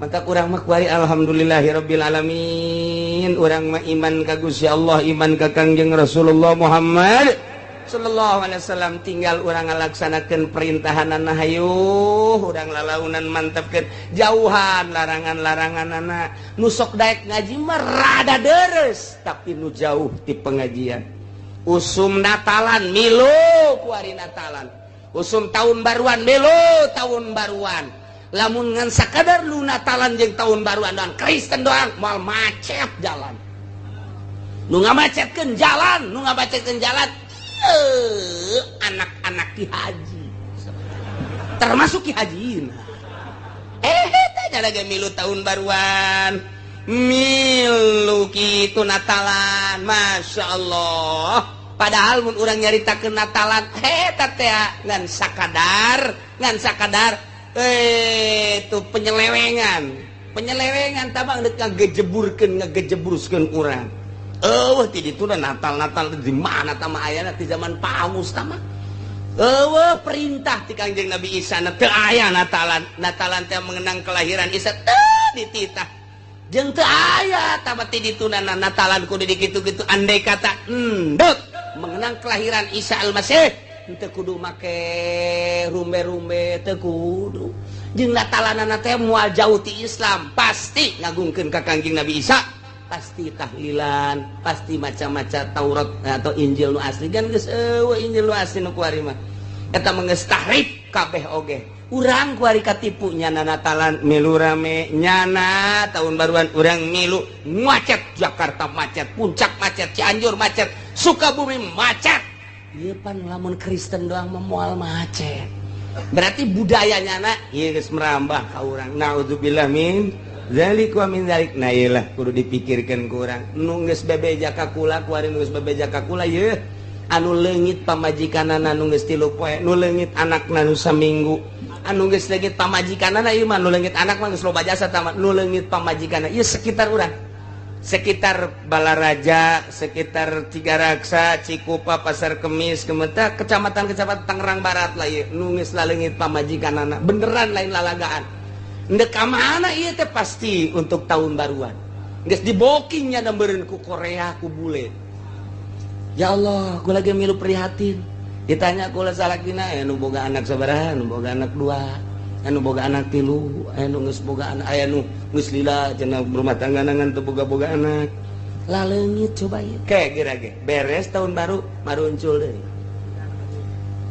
maka kurang mah kuari alhamdulillahirabbil alamin. Urang mah iman ka Gusti Allah, iman ka Kangjeng Rasulullah Muhammad sallallahu alaihi wasallam. Tinggal urang ngalaksanakeun perintahanana hayuh, urang lalaunan mantepkeun jauhan larangan-laranganana. Nu sok daek ngaji mah rada deres, tapi nu jauh ti pengajian. Usum Natalan milu kuari Natalan, usum tahun baruan milu tahun baruan. Lamun ngan sakadar lu Natalan jeung tahun baruan doang Kristen doang moal macet jalan. Nu ngamacetkeun jalan, nu ngabacetkeun jalan anak-anak Ki Haji. Termasuk Ki Hajina. Tanya lagi milu tahun baruan. Milu kitu Natalan, Masya Allah. Padahal mun urang nyaritakeun Natalan, teh ngan sakadar itu penyelewengan tabang dek ngagejeburkeun urang. Ti ditu Natal di mana tama ayana di zaman Paus tama. Perintah ti Kangjeng Nabi Isa teu aya Natalan teh mengenang kelahiran Isa teu dititah. Jeung teu aya tama ti ditu Natalan kudu dikitu-kitu andai kata endeuh mengenang kelahiran Isa Al-Masih teu kudu make rumbe-rumbe, teu kudu. Jeung Natalanana teh moal jauh ti Islam, pasti ngagungkeun ka Kangjeng Nabi Isa, pasti tahlilan, pasti maca-maca Taurat atau Injil nu asli. Gan geus eueuh Injil nu asli nu kuari mah. Eta mah geus tahrif kabeh oge. Urang kuari katipu nyana Natalan milu rame, nyana tahun baruan urang milu macet, Jakarta macet, Puncak macet, Cianjur macet, Sukabumi macet. Ieu pan lamun Kristen doang moal macet. Berarti budayanya ieu geus merambah ka urang. Naudzubillah min zalik wa min zalik. Nah ieu lah kudu dipikirkeun ku urang. Nu geus bebeja ka kula kuari nu geus bebeja ka kula ieu anu leungit pamajikanana nu geus 3 poe, nu leungit anakna nu saminggu. Anu geus leungit pamajikanana ieu mah nu leungit anak mah geus loba jasa tamat. Nu leungit pamajikanana ieu sekitar urang. Sekitar Balaraja, sekitar Cigaraksa, Cikupa, Pasar Kemis, Kemeta, kecamatan-kecamatan Tangerang Barat lah ieu nu geus laleungit pamajikanana. Beneran lain lalagaan. Endek ka mana ieu teh pasti untuk tahun baruan. Geus dibokingnya nembereun ku Korea ku bule. Ya Allah, gua lagi milu prihatin. Ditanya kula salakina anu boga anak sabaraha, anu boga anak 2, anu boga anak 3, anu geus boga anak aya nu geus lila cenah rumah tangga nangan teu boga-boga anak. Laleungit coba ieu. Kira ge beres tahun baru maruncul deui.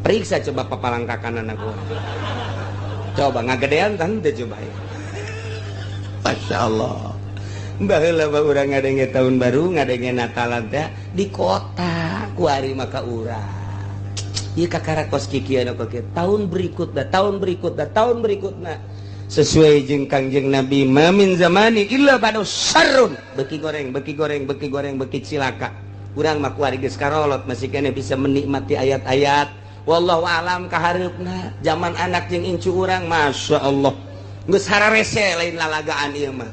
Periksa coba papalangkakan anak gua. Coba ngagedean kan teh coba ieu. Masya Allah. Baheula mah urang ngadenge tahun baru, ngadenge Natalan teh di kota kuari maka urang. Ieu kakara kos kikieu kok tahun berikutna sesuai jeung Kangjeng Nabi mamin zamani illa badu sarrun beki goreng beki cilaka. Urang mah kuari geus karolot masih kene bisa menikmati ayat-ayat wallahu alam kahareupna. Zaman anak jeung incu urang Masya Allah geus hararese lain lalagaan ieu mah.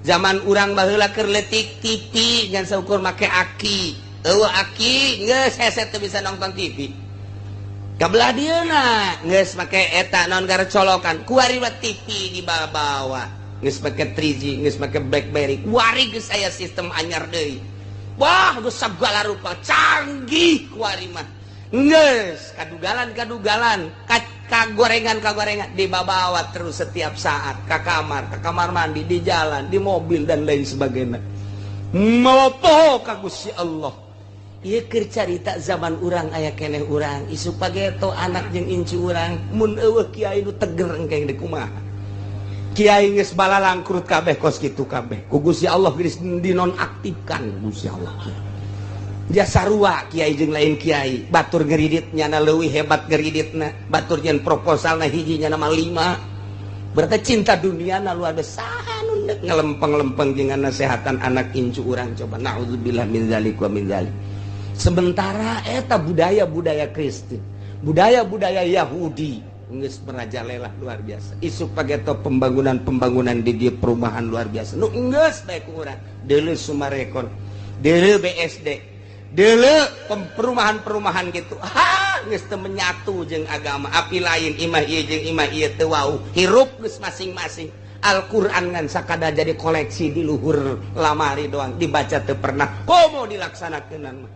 Zaman urang baheula keur leutik TV ngan saukur make aki. Eueuh aki geus hese teu bisa nonton TV. Kabelah dieuna geus make eta naon gara colokan kuari mah TV di bawah geus make 3G geus make BlackBerry kuari geus aya sistem anyar deui. Wah geus sagala rupa canggih kuari mah geus kadugalan kagorengan dibawa terus setiap saat ka kamar mandi, di jalan, di mobil dan lain sebagainya. Mopo ka Gusti Allah. Ieu keur carita zaman urang aya keneh urang isuk pageto anak jeung incu urang mun eueuh kiai nu teger engke deuk kumaha. Kiai geus balalang kurut kabeh kos kitu kabeh. Ku Gusti Allah geus dinonaktifkan Gusti Allah. Dia sarua kiai jeung lain kiai, batur geridit nyana leuwih hebat geriditna, batur nyen proposalna hiji nyana mah 5. Berarti cinta dunia na luar biasa nu ngelempeng-lempeng jeung nasehatan anak incu urang coba. Naudzubillah min zalik wa min zalik. Sementara eta budaya-budaya Kristen, budaya-budaya Yahudi geus merajalela luar biasa. Isuk pageto pembangunan di dia perumahan luar biasa. Nu geus bae ku urang, deuleu Sumarekon, deuleu BSD, dele perumahan-perumahan gitu geus teu menyatu jeung agama api lain imah ieu jeung imah ieu teu wau hirup geus masing-masing. Al-Qur'an ngan sakada jadi koleksi di luhur lamari doang dibaca teu pernah komo dilaksanakeun mah.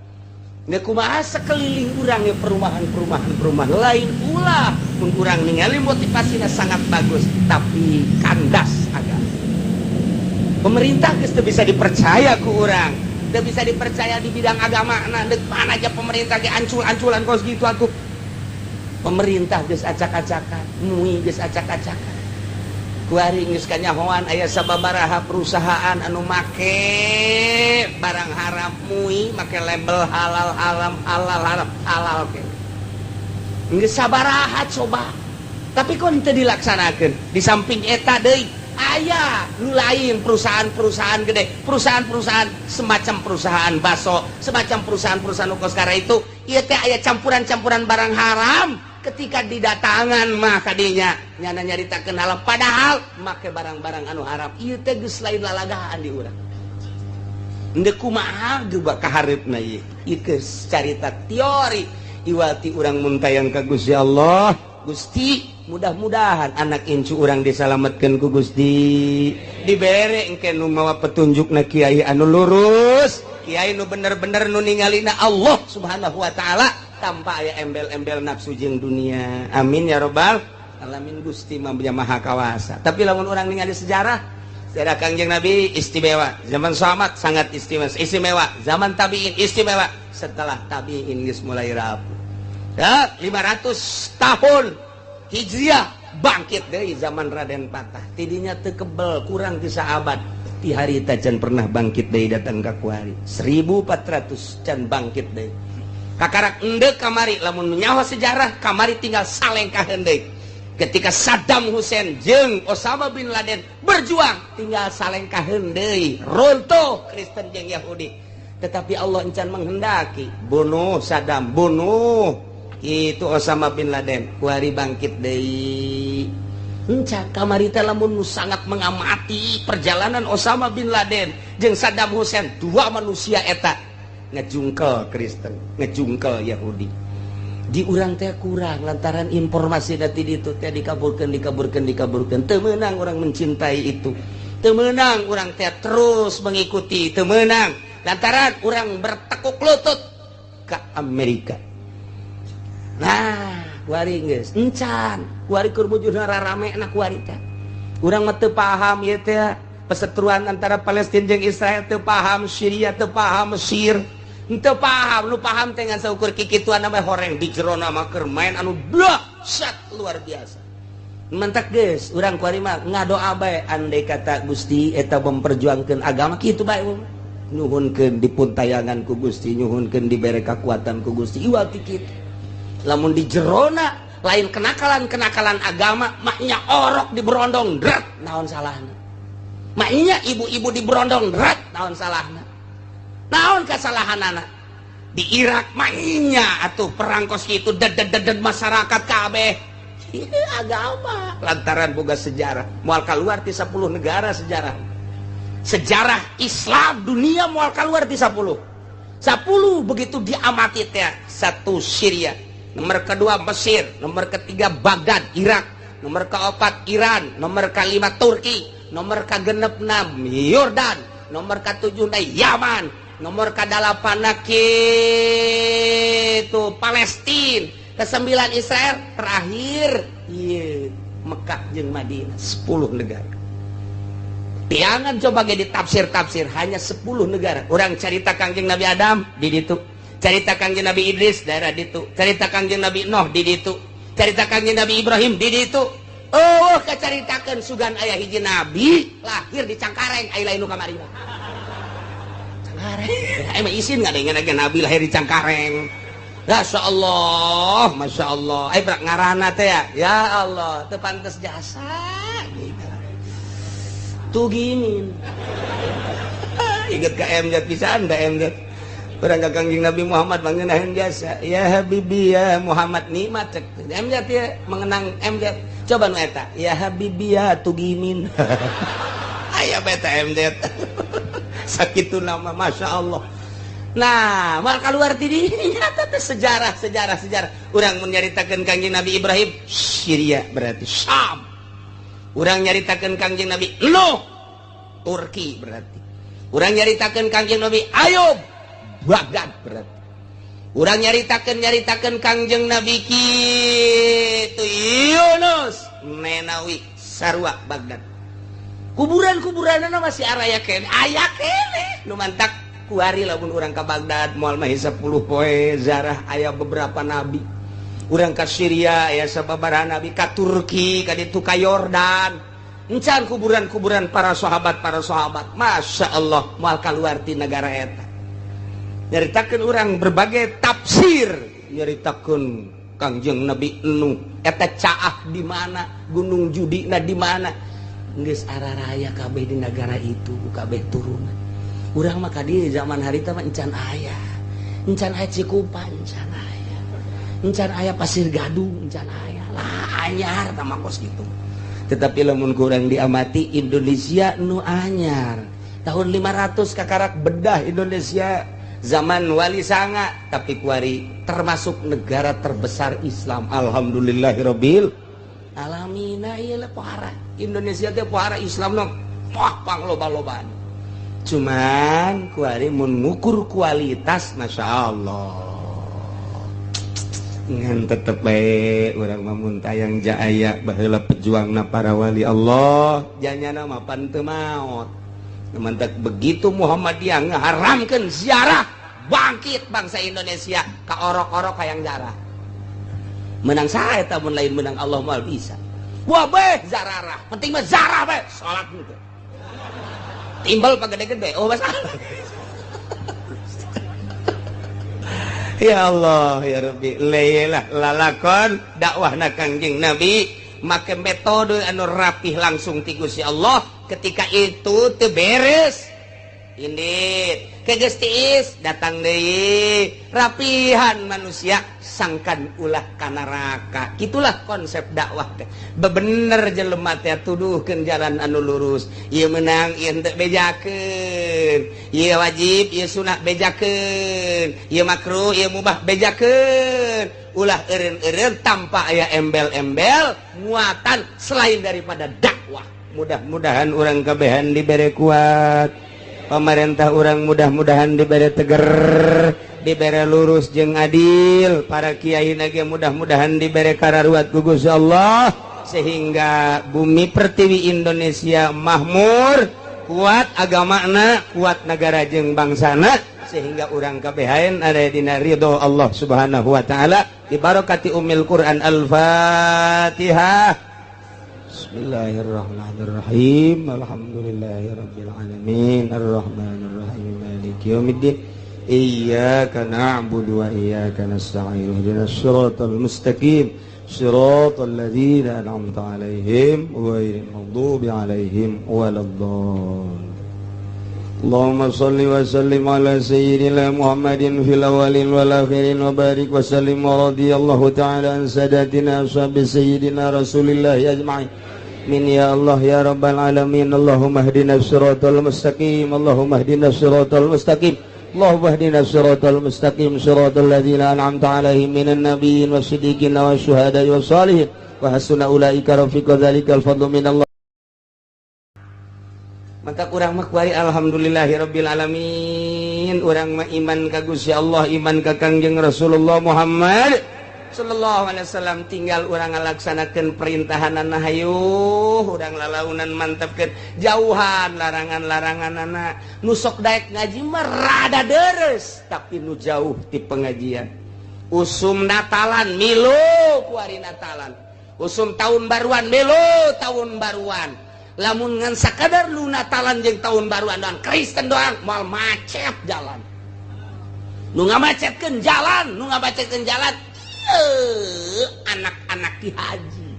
Nggak kumaha sekeliling urang ya perumahan lain ulah mun urang ningali motivasinya sangat bagus tapi kandas agama. Pemerintah geus teu bisa dipercaya ku urang, teu bisa dipercaya di bidang agama. Nah, depan aja pemerintah ge ancul-anculan kos gitu atuh. Pemerintah geus acak-acakan, mui geus acak-acakan. Kuari geus kanyahoan aya sababaraha perusahaan anu make barang haram mui make label halal halal ke. Geus sabaraha coba. Tapi kok teu dilaksanakeun. Di samping eta deui aya nu lain perusahaan-perusahaan gede, perusahaan-perusahaan semacam perusahaan baso, semacam perusahaan-perusahaan nu kos itu ieu teh aya campuran-campuran barang haram. Ketika didatangan mah kadinya nyana nyaritakeun halal padahal make barang-barang anu haram ieu teh geus lain lalagaan di urang. Endeu kumaha geubah kahareupna ieu. Ieu geus carita teori iwati urang mun tayang ka Gusti Allah. Gusti, mudah-mudahan anak incu urang disalametkeun ku Gusti. Dibere engke nu mawa petunjukna kiai anu lurus, kiai nu bener-bener nu ningalina Allah Subhanahu wa taala tanpa aya embel-embel nafsu jeung dunia. Amin ya rabbal alamin. Gusti mah maha kawasa. Tapi lamun urang ningali sejarah Kangjeng Nabi istimewa, zaman sahabat sangat istimewa, zaman tabi'in istimewa, setelah tabi'in geus mulai rapuh. Ya, 500 tahun Hijriah bangkit deui zaman Raden Patah. Tidinya teu kebel kurang ti saabad. Ti harita can pernah bangkit deui datang ka kuari. 1400 can bangkit deui. Kakarak endeu kamari lamun nyawa sejarah kamari tinggal salengkaheun deui. Ketika Saddam Hussein jeung Osama bin Laden berjuang tinggal salengkaheun deui. Runtuh Kristen jeung Yahudi. Tetapi Allah encan menghendaki bunuh Saddam, bunuh itu Osama bin Laden, kuari bangkit deui. Encan kamari teh lamun sangat mengamati perjalanan Osama bin Laden jeung Saddam Hussein, dua manusia eta ngejungkel Kristen, ngejungkel Yahudi. Di urang teh kurang lantaran informasi dati ditu teh dikaburkeun. Teu meunang urang mencintai itu. Teu meunang urang teh terus mengikuti, teu meunang lantaran urang bertekuk lutut ke Amerika. Nah, kuari geus encan, kuari keur bujurna rarame-na kuari teh. Urang mah teu paham ieu teh perseteruan antara Palestina jeung Israel, teu paham Syria, teu paham Mesir. Teu paham, lu paham teh ngan saukur kikituan nama horeng di jero nama keur main anu dahsyat luar biasa. Mentak geus, urang kuari mah ngadoa bae andai kata Gusti eta memperjuangkeun agama kitu bae. Nyuhunkeun dipuntayangan ku Gusti, nyuhunkeun dibere kekuatan ku Gusti. Iwati kitu. Lamun di jerona lain kenakalan agama, maknya orok di berondong drat naon salahna. Maknya ibu-ibu di berondong drat naon salahna. Naon kasalahanana? Di Irak mainnya atuh perang kos kitu ded masyarakat kabeh. Agama lantaran boga sejarah. Moal kaluar ti 10 negara sejarah. Sejarah Islam dunia moal kaluar ti 10. 10 begitu diamati teh. 1 Syria, nomor kedua Mesir, nomor ketiga Baghdad Irak, nomor keempat Iran, nomor kelima Turki, nomor ke-6 Yordan, nomor ke-7 Yaman, nomor ke-8 itu Palestina, ke-9 Israel, terakhir iya Mekah jeung Madinah. 10 negara. Tiangan coba ge ditafsir-tafsir hanya 10 negara. Orang cerita Kangjeng Nabi Adam di ditu, cerita Kangjeng Nabi Idris daerah ditu, cerita Kangjeng Nabi Nuh di ditu, cerita Kangjeng Nabi Ibrahim di ditu. Oh, kacaritakeun sugan aya hiji nabi lahir di Cangkareng, aya lain nu kamari. Emang isin nggak ada yang nabi lahir di Cangkareng. Masya Allah, Masya Allah. Berak ngarana teh ya Allah, teu pantes jasa. Tuh gini. Ingat ke MZ pisan, ke MZ. Orang Kangjeng Nabi Muhammad mengenahin jasa. Ya Habibi ya Muhammad nikmat cek. MZ ya mengenang MZ. Coba nu eta. Ya Habibi ya tugimin. Aya beta MZ. Sakitu nama Masya Allah. Nah mal keluar di nyata sejarah orang menyaritakan Kangjeng Nabi Ibrahim Syria berarti Syam, orang nyaritakan Kangjeng Nabi Nuh Turki berarti, orang nyaritakan Kangjeng Nabi Ayub Baghdad berarti, orang nyaritakan Kangjeng Nabi kitu Yunus Nenawi Sarwa Baghdad. Kuburan-kuburanna masih aya kene nu mantak kuari lamun urang ka Baghdad moal mah 10 poe zarah aya beberapa nabi. Urang ka Syria aya sababaraha nabi, ka Turki ka ditu ka Yordan. Encan kuburan-kuburan para sahabat. Masya Allah moal kaluar ti negara eta. Nyaritakeun urang berbagai tafsir, nyaritakeun Kangjeng Nabi Nuh eta caah di mana, Gunung Judina di mana. Geus araraya kabeh di negara itu kabeh turunan. Urang mah kadi zaman harita mah encan aya Cikupa, encan aya Pasir Gadung, encan aya lah anyar tama kos gitu. Tetapi lamun kurang diamati Indonesia nu anyar tahun 500 kakarak bedah Indonesia zaman Wali Sanga, tapi kuari termasuk negara terbesar Islam. Alhamdulillahirabbil alamin. Ieu pohara Indonesia teh pohara Islam nu pangloba-lobaan. Cuman kuari mun ngukur kualitas Masya Allah ngan tetep bae urang mah mun tayang jaaya baheula pejuangna para wali Allah janyana mah pan teu maot. Mantak begitu Muhammadiyah ngaharamkeun ziarah bangkit bangsa Indonesia ka orok-orok hayang ziarah. Menang sae eta mun lain menang Allah moal bisa. Wah beh zararah, penting mah zarah beh salat gitu. Timbal pagede-gede oh masalah. Ya Allah ya Rabbi leilah lalakon dakwahna Kangjeng Nabi make metode anu rapih langsung ti Gusti Allah. Ketika itu teu beres indit kegeus tiis datang deui rapihan manusia sangkan ulah ka neraka. Kitulah konsep dakwah teh. Bebener jelema teh tuduhkeun jalan anu lurus. Ieu meunang ieu henteu bejakeun. Ieu wajib, ieu sunah bejakeun. Ieu makruh, ieu mubah bejakeun. Ulah eureun-eureun tanpa aya embel-embel muatan selain daripada dakwah. Mudah-mudahan urang kabehan dibere kuat. Pemerintah urang mudah-mudahan dibere teger, dibere lurus jeung adil. Para kiai nage mudah-mudahan dibere kararuat ku Gusti Allah sehingga bumi pertiwi Indonesia makmur, kuat agamana, kuat negara jeung bangsana, sehingga urang kabehan ada dina ridho Allah Subhanahu wa taala. Bi barakati Ummul Quran Al-Fatihah. Bismillahirrahmanirrahim. Alhamdulillahirabbil alamin. Arrahmanirrahim. Maliki yaumiddin. Iyyaka na'budu wa iyyaka nasta'in. Ihdinas siratal mustaqim. Siratal ladzina an'amta 'alaihim ghairil maghdubi 'alaihim waladdallin. Allahumma shalli wa sallim ala sayyidina Muhammadin fil awwalin wal akhirin wa barik wa sallim wa radiyallahu ta'ala an sadatina ashabi sayyidina Rasulillah ajma'in. Min ya Allah ya rabbal alamin. Allahumma ihdinas siratal mustaqim. Allahumma ihdinas siratal mustaqim. Allahumma ihdinas siratal mustaqim. Siratal ladzina an'amta 'alaihim minan nabiyyin wasiddiqin wasyuhada'i wassalihin wa hasuna ulaika rafiqa. Dzalikal fadlu minallah. Maka urang mah kuari alhamdulillahirabbil alamin. Urang mah iman ka Gusti Allah, iman ka Kangjeng Rasulullah Muhammad sallallahu alaihi wasallam. Tinggal urang ngalaksanakeun perintahanana hayuh, urang lalaunan mantepkeun jauhan larangan-laranganana. Nu sok daek ngaji mah rada deres, tapi nu jauh ti pengajian. Usum Natalan milu kuari Natalan. Usum tahun baruan milu tahun baruan. Lamun ngan sakadar lu Natalan jeung tahun baruan doang Kristen doang moal macet jalan. Nu ngamacetkeun jalan, anak-anak Ki Haji.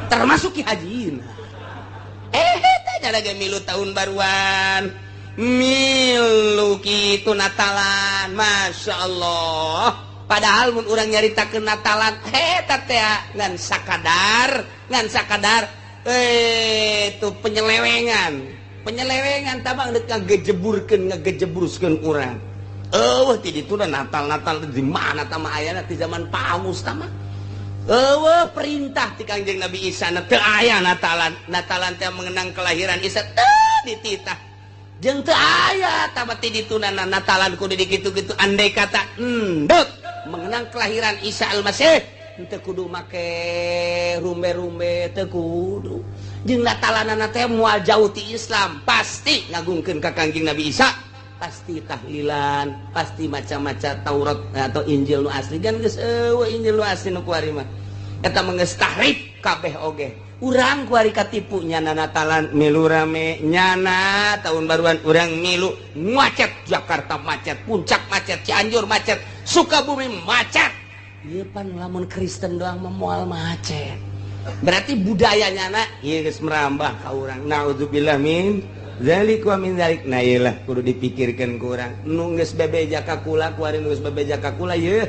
Termasuk Ki Haji. Teh jalaga milu tahun baruan. Milu kitu Natalan, Masya Allah. Padahal mun urang nyaritakeun Natalan, eta teh ngan sakadar itu penyelewengan tabang dek ngagejeburkeun urang. Natal di mana tama ayana di zaman Paus tama perintah ti Kangjeng Nabi Isa teu aya Natalan teh mengenang kelahiran Isa dititah jeung teu aya tabati ditunana Natalan kudu dikitu-kitu andai kata endeup mengenang kelahiran Isa Al-Masih teu kudu make rumbe-rumbe teu kudu jeung Natalanana teh moal jauh ti Islam pasti ngagungkeun ka Kangjeng Nabi Isa pasti tahlilan pasti macam-macam Taurat atau Injil nu asli kan geus Injil nu asli nu kuari mah eta mah geus tahrif kabeh oge urang kuari katipu nyana Natalan milu rame nyana tahun baruan urang milu macet Jakarta macet Puncak macet Cianjur macet Sukabumi macet ieu pan lamun Kristen doang mah moal macet berarti budayanya na ieu geus merambah ka urang naudzubillah min zalik wa min zalik nah iyalah kudu dipikirkan kurang nu geus bebeja ka kula kuari nu geus bebeja ka kula yeuh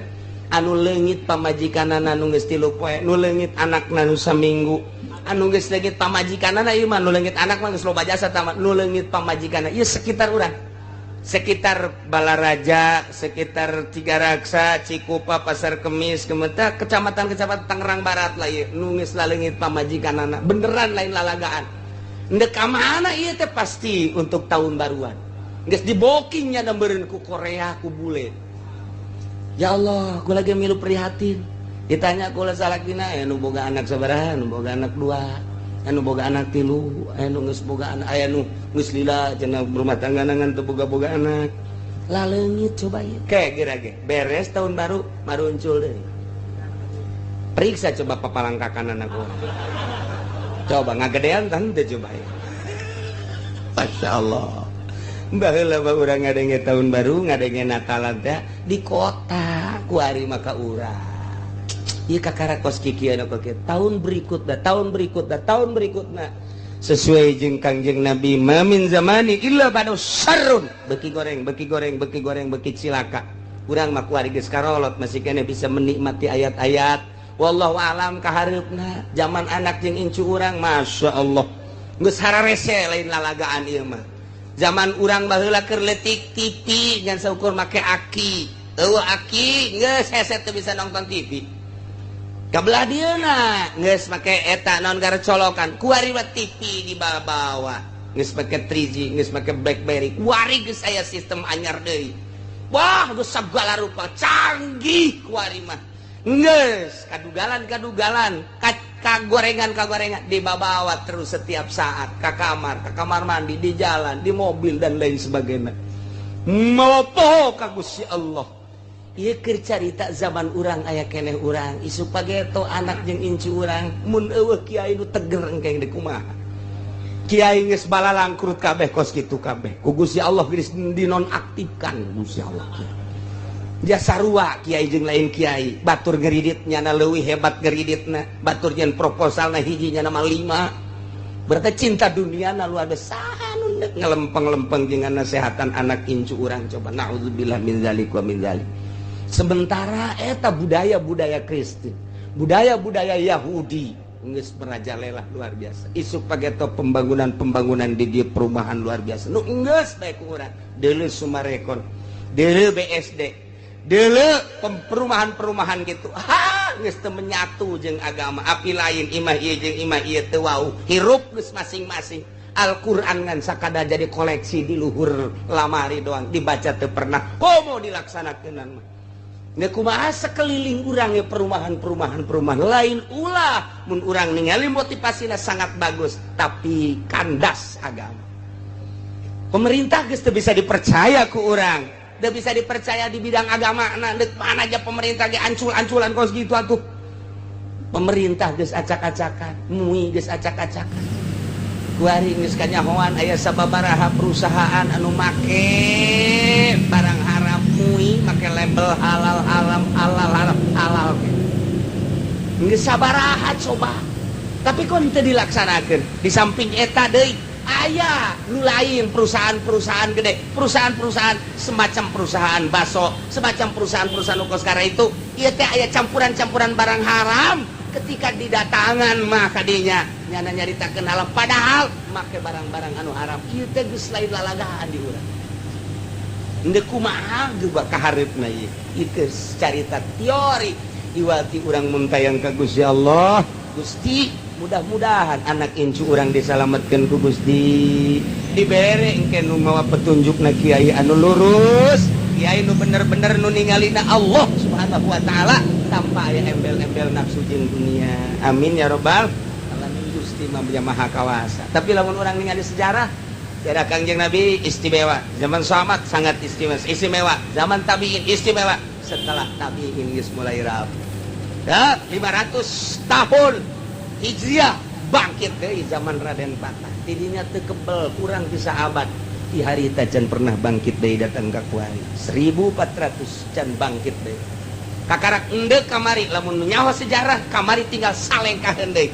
anu leungit pamajikanana nu geus 3 poe nu leungit anakna nu saminggu anu geus leungit pamajikanana ieu mah nu leungit anak mah geus loba jasa tamat nu leungit pamajikanana ieu sekitar urang sekitar Balaraja sekitar Cigaraksa Cikupa Pasar Kemis Kemeta kecamatan-kecamatan Tangerang Barat lah ieu nu geus leungit pamajikanana beneran lain lalagaan ndek mana iya teh pasti untuk tahun baruan geus dibokingnya nambereun ku Korea ku bule ya Allah ku lagi milu prihatin ditanya kula salakina anu boga anak sabaraha anu boga anak 2 anu boga anak 3 anu geus boga anak aya nu geus lila cenah rumah tangga nangan teu boga-boga anak laleungit coba ieu ke gira-gira beres tahun baru maruncul deui periksa coba papalangkakan anak gua coba ngagedean kan teh coba ya. Masya Allah baheula mah urang ngadenge tahun baru ngadenge Natalan teh di kota kuari maka urang ieu kakarakos kikieu kieu tahun berikutna sesuai jeung Kangjeng Nabi mamin zamani illa badu sarrun beki goreng cilaka urang mah kuari geus karolot masih kene bisa menikmati ayat-ayat wallahu alam kahareupna zaman anak jeung incu urang masya Allah geus hararese lain lalagaan ieu mah zaman urang baheula keur leutik TV ngan saukur make aki aki geus hese teu bisa nonton TV kabelah dieuna geus make eta naon gara colokan kuari mah TV di bawah geus make 3G geus make BlackBerry kuari geus aya sistem anyar deui wah geus sagala rupa canggih kuari mah nges kadugalan kagorengan dibawa terus setiap saat ke kamar mandi di jalan di mobil dan lain sebagainya mopo ka Gusti Allah ieu keur carita zaman urang aya keneh urang isu pageto anak jeung incu urang mun eueuh kiai nu teger engke kumaha kiai geus balalang kurut kabeh kos kitu kabeh ku Gusti Allah geus dinonaktifkan Gusti Allah dia sarua kiai jeung lain kiai batur geridit nyana leuwih hebat geriditna batur jen proposalna hiji nyana mah 5 berarti cinta dunia na luar biasa nu ngelempeng-lempeng jeung nasehatan anak incu urang coba naudzubillah min zalik wa min zalik sementara eta budaya-budaya Kristen budaya-budaya Yahudi geus merajalela luar biasa isu pageto pembangunan di dieu perumahan luar biasa nu geus bae ku urang deuleu Sumarekon deuleu BSD dele perumahan-perumahan gitu geus teu menyatu jeung agama api lain imah ieu jeung imah ieu teu wau hirup geus masing-masing Al-Qur'an ngan sakada jadi koleksi di luhur lamari doang dibaca teu pernah komo dilaksanakeun mah nggak kumaha sekeliling urang ya perumahan lain ulah mun urang ningali motivasina sangat bagus tapi kandas agama pemerintah geus teu bisa dipercaya ku urang udah bisa dipercaya di bidang agama nah mana aja pemerintah ge ancul-anculan kos gitu atuh pemerintah geus acak-acakan mui geus acak-acakan kuari geus kanyahoan aya sababaraha perusahaan anu make barang haram mui make label halal halal geus sabaraha coba tapi kok teu dilaksanakeun di samping eta deui aya nu lain perusahaan-perusahaan gede perusahaan-perusahaan semacam perusahaan baso semacam perusahaan-perusahaan ukos kara itu ieu teh aya campuran-campuran barang haram ketika didatangan mah kadinya nyana nyaritakeun halal padahal make barang-barang anu haram ieu teh geus lain lalagaan di urang henteu kumaha geus kahareupna ieu itu carita teori iwati urang mun tayang ka Gusti Allah. Gusti mudah-mudahan anak incu urang disalametkeun ku Gusti, dibere engke nu mawa petunjukna kiai anu lurus, kiai nu bener-bener nu ningalina Allah Subhanahu wa taala tanpa aya embel-embel nafsu jeung dunia. Amin ya rabbal alamin. Gusti maha kawasa. Tapi lamun urang ningali sejarah, sejarah Kangjeng Nabi istimewa, zaman sahabat sangat istimewa, zaman tabi'in istimewa, setelah tabi'in geus mulai rapi. Ya, 500 tahun Hijriah bangkit dari zaman Raden Patah. Tidinya teu kebel kurang bisa abad. Di hari tajan pernah bangkit deui datang ka kuari. 1400 can bangkit deui. Kakarak endeu kamari lamun nyawa sejarah kamari tinggal salengkaheun deui.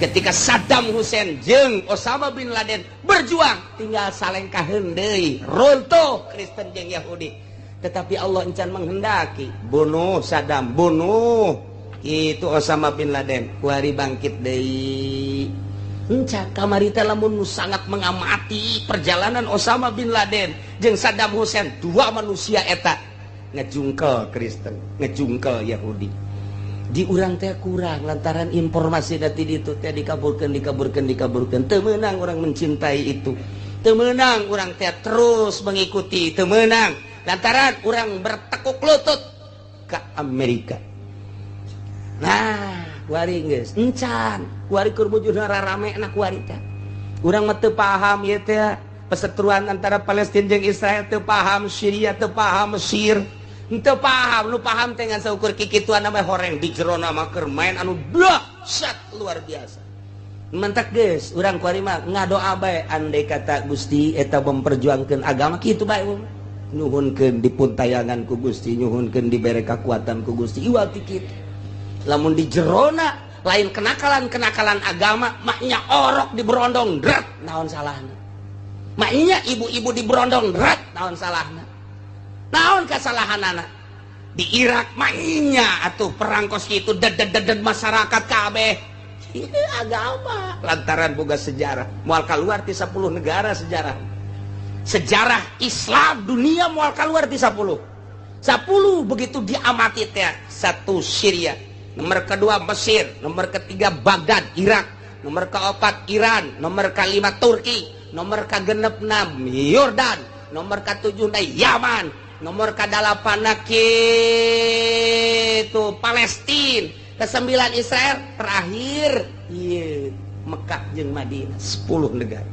Ketika Saddam Hussein jeung Osama bin Laden berjuang tinggal salengkaheun deui. Runtuh Kristen jeung Yahudi. Tetapi Allah encan menghendaki bunuh Saddam, bunuh itu Osama bin Laden, kuari bangkit deui. Enca kamari teh lamun sangat mengamati perjalanan Osama bin Laden jeung Saddam Hussein, dua manusia eta ngejungkel Kristen, ngejungkel Yahudi. Di urang teh kurang lantaran informasi dari ditu teh dikaburkeun. Teu meunang urang mencintai itu. Teu meunang urang teh terus mengikuti, teu meunang lantaran urang bertekuk lutut ke Amerika. Nah, kuari geus encan, kuari keur wujudna rarame-na kuari teh. Urang mah teu paham ieu teh perseteruan antara Palestina jeung Israel, teu paham Syria, teu paham Mesir. Teu paham, lu paham teh ngan saukur kikituan mah horeng di jerona mah keur main anu dahsyat luar biasa. Mentak geus, urang kuari mah ngadoa bae andai kata Gusti eta memperjuangkeun agama kitu bae. Nyuhunkeun dipuntayangan ku Gusti, nyuhunkeun dibere kakuatan ku Gusti. Iwati kitu. Lamun di jerona lain kenakalan agama, maknya orok di berondong drat naon salahna. Maknya ibu-ibu di berondong drat naon salahna. Naon kasalahanana? Di Irak maknya atuh perang kos kitu deded masyarakat kabeh. Agama lantaran boga sejarah. Moal kaluar ti 10 negara sejarah. Sejarah Islam dunia moal kaluar ti 10. 10 begitu diamati teh. 1 Syria, nomor kedua Mesir, nomor ketiga Baghdad, Irak, nomor keempat Iran, nomor kelima Turki, nomor ke-6 Yordan, nomor ke-7 Yaman, nomor ke-8 itu Palestina, ke-9 Israel, terakhir Mekah jeung Madinah. 10 negara.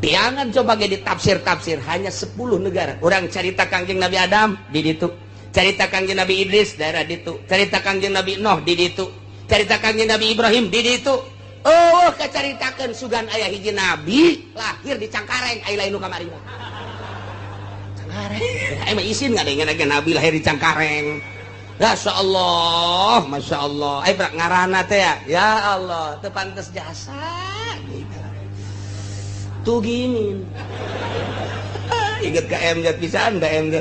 Tiangan coba ge ditafsir-tafsir hanya 10 negara. Orang cerita Kangjeng Nabi Adam di ditu. Cerita Kangjeng Nabi Idris daerah ditu, cerita Kangjeng Nabi Nuh di ditu, cerita Kangjeng Nabi Ibrahim di ditu. Oh, kacaritakeun sugan aya hiji nabi lahir di Cangkareng, aya lain nu kamari mah. Cangkareng. Aya mah isin ngadengkeun nabi lahir di Cangkareng. Masya Allah. Aya brak ngaranna teh ya Allah, teu pantes jasa. Tuh gini. Ingat ka MZ pisan da MZ.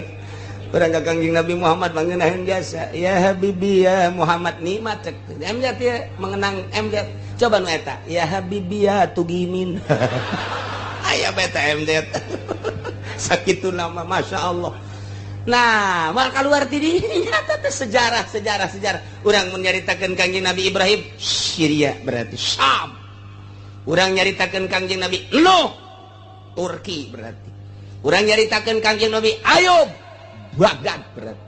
Orang Kangjeng Nabi Muhammad mengenahin jasa. Ya Habibi ya Muhammad nikmat cek. MZ ya mengenang MZ. Coba nu eta. Ya Habibi ya Tugimin. Aya beta MZ. Sakitu nama Masya Allah. Nah, mal keluar ti dinya teh sejarah. Urang menyaritakeun Kangjeng Nabi Ibrahim Syria berarti Syam. Urang nyaritakeun Kangjeng Nabi Nuh Turki berarti. Urang nyaritakeun Kangjeng Nabi Ayub Baghdad berarti.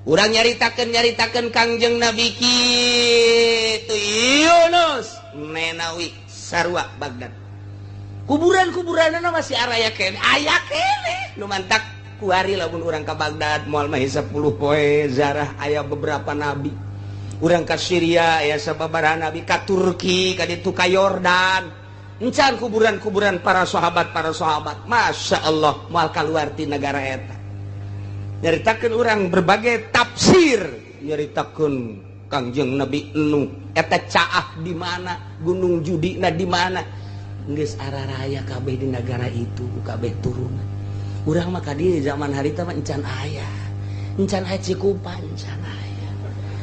Urang nyaritakeun Kangjeng Nabi kitu Yunus Nenawi sarua Baghdad. Kuburan-kuburanna masih araya kene, aya kene. Nu mantak kuari lamun urang ka Baghdad moal mah 10 poe zarah aya beberapa nabi. Urang ka Syria aya sababaraha nabi, ka Turki, ka ditu ka Yordan. Encan kuburan-kuburan para sahabat. Masya Allah moal kaluar ti negara eta. Nyaritakeun urang berbagai tafsir, nyaritakeun Kangjeng Nabi Nuh eta caah di mana, gunung judina di mana. Geus araraya kabeh di negara itu, kabeh turunan. Urang mah kadi zaman harita mah encan aya. Encan aya Cikupa, encan aya.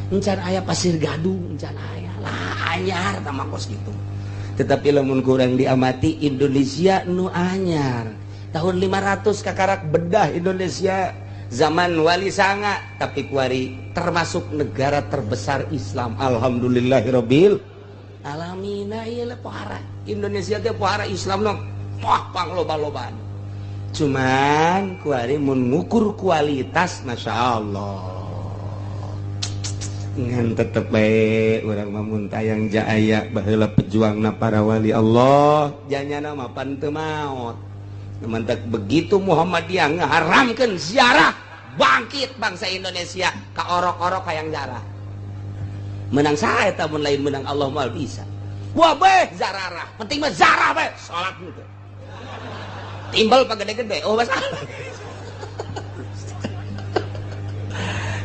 Encan aya Pasir Gadung, encan aya. Lah anyar tah makos kitu. Tetapi lamun kurang diamati Indonesia nu anyar. tahun 500 kakarak bedah Indonesia zaman Wali Sanga, tapi kuari termasuk negara terbesar Islam. Alhamdulillahirabbil alamin. Ieu pohara Indonesia teh pohara Islam no moh pangloba-lobaan. Cuman kuari mun ngukur kualitas Masya Allah ngan tetep bae urang mah mun tayang jaaya baheula pejuangna para wali Allah janyana mah pan teu maot. Mantak begitu Muhammadiyah ngaharamkeun ziarah, bangkit bangsa Indonesia ka orok-orok hayang ziarah. Menang saha eta mun lain menang Allah moal bisa. Wah beh zararah, penting mah zarah beh, salat gitu. Timbal pagede-gede, oh masalah.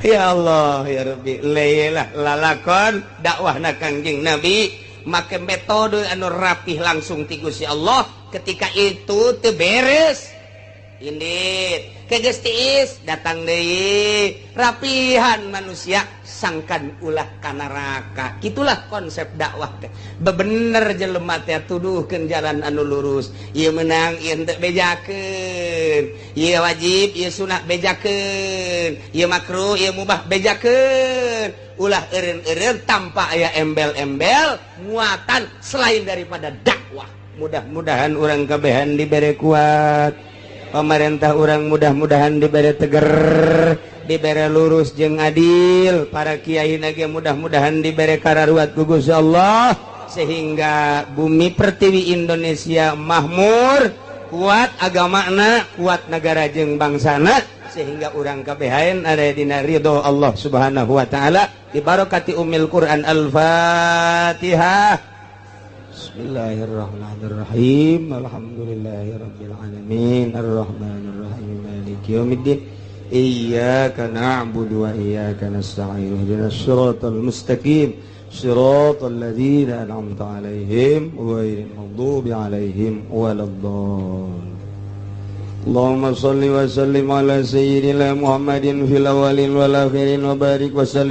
Ya Allah ya Rabbi, leilah lalakon dakwahna Kangjeng Nabi make metode anu rapih langsung ti Gusti Allah. Ketika itu teu beres indit ke geus tiis datang deui rapihan manusia sangkan ulah ka neraka. Kitulah konsep dakwah teh. Bebener jelema teh tuduhkeun jalan anu lurus. Ieu meunang ieu henteu bejakeun. Ieu wajib, ieu sunah bejakeun. Ieu makruh, ieu mubah bejakeun. Ulah eureun-eureun tanpa aya embel-embel muatan selain daripada dakwah. Mudah-mudahan orang kabehan diberi kuat, pemerintah orang mudah-mudahan diberi teger, diberi lurus jeung adil, para kiai nage mudah-mudahan diberi kararuat ku Gusti Allah sehingga bumi pertiwi Indonesia makmur, kuat agamana, kuat negara jeung bangsana, sehingga orang kabehan ada dina ridho Allah Subhanahu wa taala di barakati Ummul Quran. Al-Fatihah. Bismillahirrahmanirrahim. Alhamdulillahirabbil alamin. Arrahmanirrahim. Maliki yaumiddin. Iyyaka na'budu wa iyyaka nasta'in. Ihdinas siratal mustaqim. Siratal ladzina an'amta 'alaihim ghairil maghdubi 'alaihim waladdallin. Allahumma shalli wa sallim ala sayyidina Muhammadin fil awwalin wal akhirin wa barik wa sallim